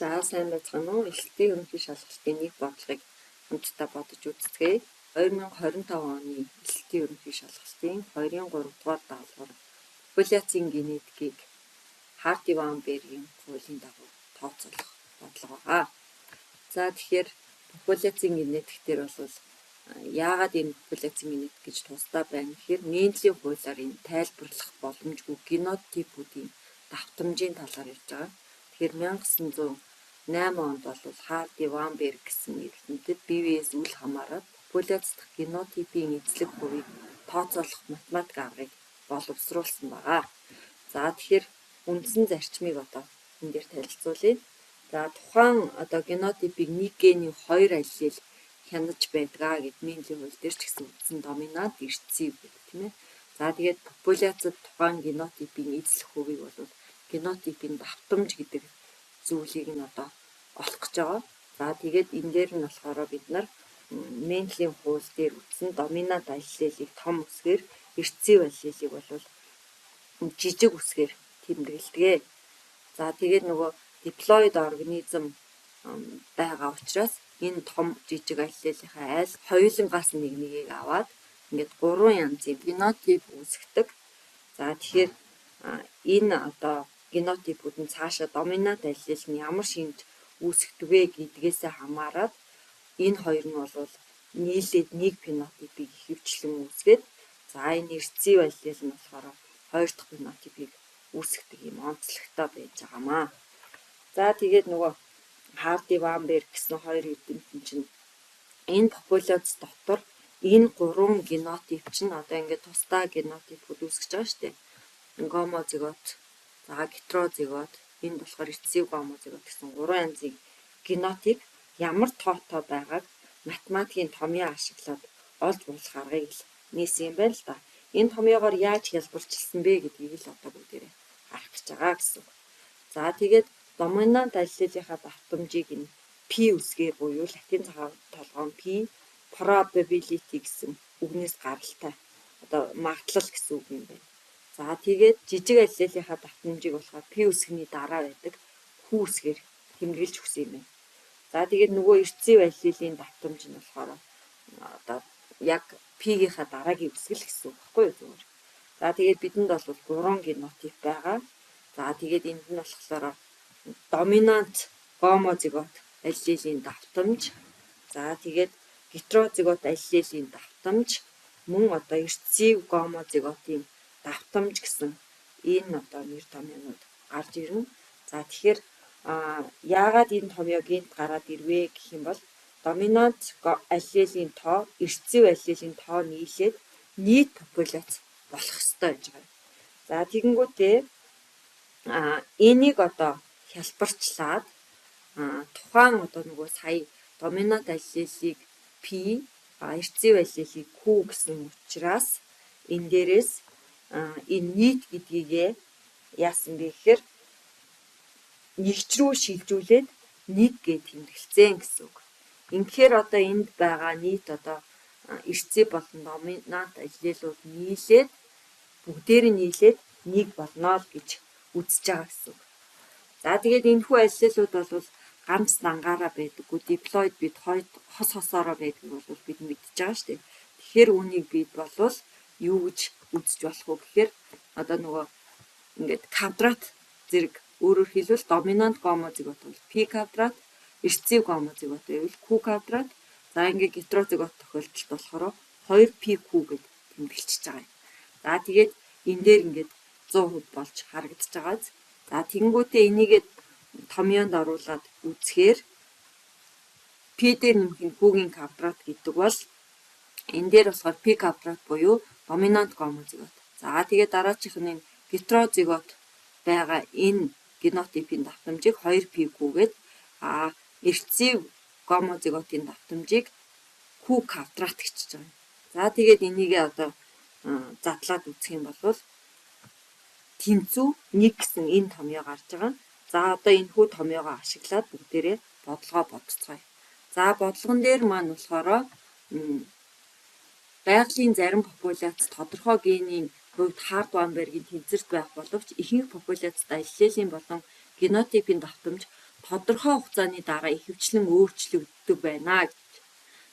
За сайн байцгаана уу? Элтийн ерөнхий шалгалтын нэг бодлогыг хамтдаа бодож үзье. 2025 оны элтийн ерөнхий шалгалтын 2-3 дугаар даалгавар популяцийн генетикийг Харди ван Бергийн хуулийн дагуу тооцоолох бодлого байгаа. За тэгэхээр популяцийн генетик дээр бол яагаад энэ популяцийн генетик гэж тусдаа байна гэхээр Менделийн хуулиар энэ тайлбарлах боломжгүй генотипүүдийн давтамжийн талаар ярьж байгаа. Тэгэхээр 1908 онд бол Харди ван Берг гэсэн эрдэмтэд бие-биеэс үл хамааран популяц дахь генотипийн эзлэх хувийг тооцоолох математик аргыг боловсруулсан байгаа. За тэгэхээр үндсэн зарчмыг одоо энэ дээр танилцуулъя. За тухайн генотипийг нэг генийн хоёр аллел хянаж байдгаа гэд Менделийн хууль дээр ч гэсэн үндсэн доминант эрсцийг гэдэг тийм ээ. За тэгээд популяцад тухайн генотипийн эзлэх хувийг бол генотипийн давтамж гэдэг зүйлийг нь олох гэж байгаа. За тэгээд энэ дээр нь болохоор бид нар Менделийн хууль дээр үтсэн доминант аллелийг том үсгээр эрсцийн аллелийг бол жижиг үсгээр тэмдэглэдэг. За тэгээд нөгөө диплоид организм байгаа учраас энэ том жижиг аллелийнхаа айл хоёулангаас нэгийг аваад ингээд 3 янзын генотип үүсгдэг. За тэгэхээр энэ генотипүүд нь цаашаа доминант аллел нь ямар шинж үүсгдэг вэ гэдгээсээ хамаарат энэ хоёр нь бол нийлээд нэг фенотипийг ихэвчлэн үүсгээд за энэ эрсцийн аллел нь болохоор хоёр дахь фенотипийг үүсгдэг юм онцлогтой байж байгаамаа. За тэгээд нөгөө Харди ван Берг гэсэн хоёр эрдэмтэн чинь энэ популяц дотор энэ 3 генотип чинь ингээд тусдаа генотипүүд үүсгэж байгаа шүү дээ. Гомозигот, за гетерозигот, энэ болохоор рецессив гомозигот гэсэн 3 янзын генотип ямар тоотой байгааг математикийн томьёо ашиглаад олж болох аргыг нээсэн юм байна л да. Энэ томьёогоор яаж хялбарчилсан бэ гэдгийг л бүгдээрээ харах гэж байгаа гэсэн. За тэгээд доминант аллелийнхаа давтамжийг нь P үсгээр буюу латин цагаан толгоон P probability гэсэн үгнээс гаралтай магадлал гэсэн үг юм байна. За тэгээд жижиг аллелийнхаа давтамжийг болохоор P үсгний дараа байдаг Q үсгээр тэмдэглэж өгсөн юм байна. За тэгээд нөгөө эрсцийн аллелийн давтамж нь болохоор яг P-гийнхаа дараагийн үсгэл гэсэн үг байхгүй юу зүгээр. За тэгээд бидэнд бол 3 генотип байгаа. За тэгээд энд нь болохоор доминант гомозигот аллелийн давтамж, за тэгээд гетерозигот аллелийн давтамж, мөн эрсцийн гомозиготын давтамж гэсэн энэ нэр томьёонууд гарч ирнэ. За тэгэхээр яагаад энэ томьёо гинт гараад ирвэ гэх юм бол доминант аллелийн тоо, эрсцийн аллелийн тоо нийлээд нийт популяц болох ёстой гэж байна. За тэгэнгүүтээ энийг хялбарчлаад тухайн нөгөө сая доминант аллелийг P, эрсцийн аллелийг Q гэсэн учраас энэ дээрээс энэ нийт гэдгийгээ яасан бэ гэхээр нэгч рүү шилжүүлээд 1 гэж тэмдэглэсэн гэсэн үг. Ингэхээр энд байгаа нийт эрсцийн болон доминант аллелууд нийлээд бүгдээр нь нийлээд 1 болно л гэж үзэж байгаа гэсэн үг. За тэгээд энэхүү аллелууд бол ганц дангаараа байдаггүй, диплоид бид хос хосоороо байдаг бол бид мэдчихэж байгаа шүү дээ. Тэгэхээр үүнийг бид бол юу гэж үзэж болох вэ гэхээр нөгөө ингээд квадрат зэрэг өөрөөр хэлбэл доминант гомозигот бол P квадрат, эрсцийн гомозигот байвал Q квадрат, за ингээд гетерозигот тохиолдолд болохоор 2PQ гэж тэмдэглэж байгаа юм. За тэгээд энэ дээр ингээд 100% болж харагдаж байгаа. За тэгэнгүүтээ энийгээ томьёонд оруулаад үзэхээр P дээр нэмэх нь Q-гийн квадрат гэдэг бол энэ дээр болохоор P квадрат буюу доминант гомозигот. За тэгээд дараачих нь гетерозигот байгаа энэ генотипийн давтамжийг 2PQ гээд эрсцийн гомозиготын давтамжийг Q квадрат гэж байгаа. За тэгээд энийгээ задлаад үзэх юм бол тэнцүү 1 гэсэн энэ томьёо гарч байгаа. За энэхүү томьёогоо ашиглаад бүгдээрээ бодлогоо бодцгоё. За бодлогон дээр маань болохоор байгалийн зарим популяц тодорхой генийн хувьд Харди ван Бергийн тэнцвэрт байх боловч ихэнх популяцд аллелийн болон генотипийн давтамж тодорхой хугацааны дараа ихэвчлэн өөрчлөгддөг байна гэж.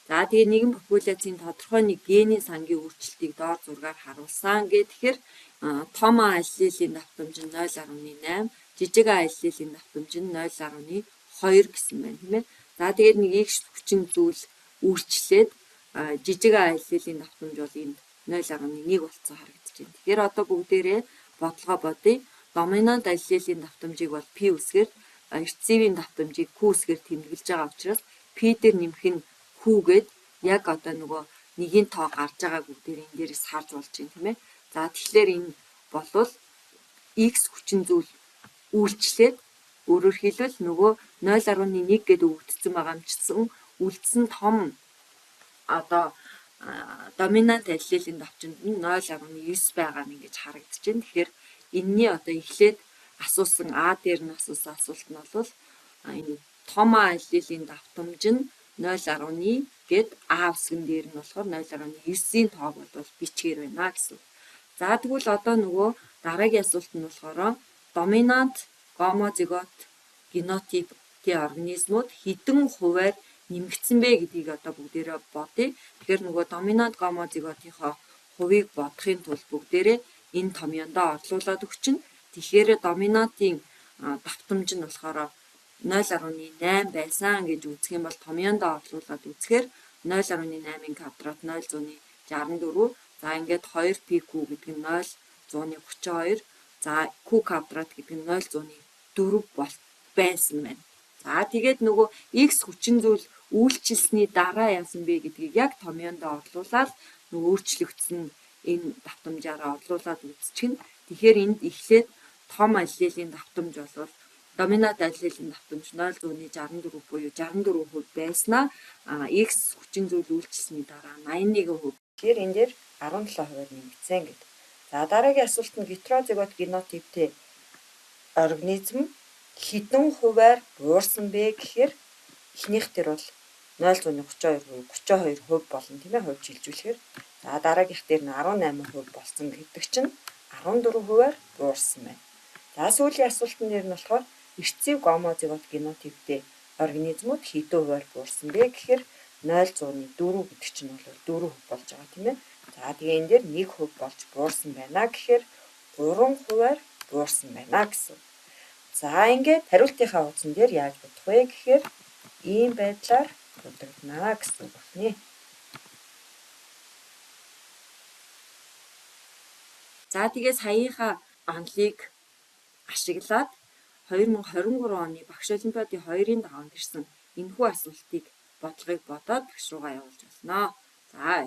За тэгээ нэгэн популяцийн тодорхой нэг генийн сангийн өөрчлөлтийг доор зургаар харуулсан. Тэгэхээр том А аллелийн давтамж нь 0.8, жижиг А аллелийн давтамж нь 0.2 гэсэн байна тийм ээ. За тэгээд нэг X хүчин зүйл үйлчлээд жижиг А аллелийн давтамж бол энд 0.1 болцсон харагдаж байна. Тэгэхээр одоо бүгдээрээ бодлого бодъё. Доминант аллелийн давтамжийг бол P үсгээр, рецеивийн давтамжийг Q үсгээр тэмдэглэж байгаа учраас P дээр нэмэх нь Q гээд яг одоо нөгөө нэгийн тоо гарч байгаа бүгдээр энэ дээрээс харж болж байна тийм ээ. За тэгэхээр энэ болвол X хүчин зүйл үйлчлээд өөрөөр хэлбэл нөгөө 0.1 гэдэг өгөгдсөн байгаа юмчсан үлдсэн том одоо доминант аллелийн давтамж нь 0.9 байгаа нь ингэж харагдаж байна. Тэгэхээр энэний одоо эхлээд асуусан А дээр нь асуусан асуулт нь бол энэ том А аллелийн давтамж нь 0.1 гээд А үсгэн дээр нь болохоор 0.9-ийн тоог бол бичгээр байна гэсэн. За тэгвэл одоо нөгөө дараагийн асуулт нь болохоор доминант гомозигот генотипийн организмууд хэдэн хувиар нэмэгдсэн бэ гэдгийг одоо бүгдээрээ бодъё. Тэгэхээр нөгөө доминант гомозиготынхоо хувийг бодохын тулд бүгдээрээ энэ томьёондоо орлуулад өгчин. Тэгэхээр доминантын давтамж нь болохоор 0.8 байсан гэж үзэх юм бол томьёондоо орлуулад үзэхээр 0.8-ын квадрат 0.64. За ингээд 2pq гэдэг нь 0.32. За q квадрат гэдэг нь 0.4 байсан байна. За тэгээд нөгөө x хүчин зүйл үйлчилсэний дараа яасан бэ гэдгийг яг томьёондоо орлуулаад нөгөө өөрчлөгдсөн энэ давтамжаараа орлуулад үзчихнэ. Тэгэхээр энд эхлээд том аллелийн давтамж бол доминант аллелийн давтамж 0.64 буюу 64% байснаа x хүчин зүйл үйлчилсэний дараа 81%. Тэгэхээр энэ дээр 17%-аар нэмэгдсэн гэдэг. За дараагийн асуулт нь гетерозигот генотиптэй организм хэдэн хувиар буурсан бэ гэхээр эхнийх дээр бол 0.32% болно тийм ээ хувьд шилжүүлэхээр. За дараагийнх дээр нь 18% болсон гэдэг чинь 14%-аар буурсан байна. За сүүлийн асуултан дээр нь болохоор рецеив гомозигот генотиптэй организмууд хэдэн хувиар буурсан бэ гэхээр 0.4 гэдэг чинь бол 4% болж байгаа тийм ээ. За тэгээ энэ дээр 1% болж буурсан байна гэхээр 3%-аар буурсан байна гэсэн. За ингээд хариултынхаа утсан дээр яаж бодох вэ гэхээр ийм байдлаар бодогдно гэсэн үг байна. За тэгээ саяынхаа онолыг ашиглаад 2023 оны багш олимпиадын 2-ын 5-нд ирсэн энэхүү асуултыг бодлогыг бодоод багш руугаа явуулж болно. За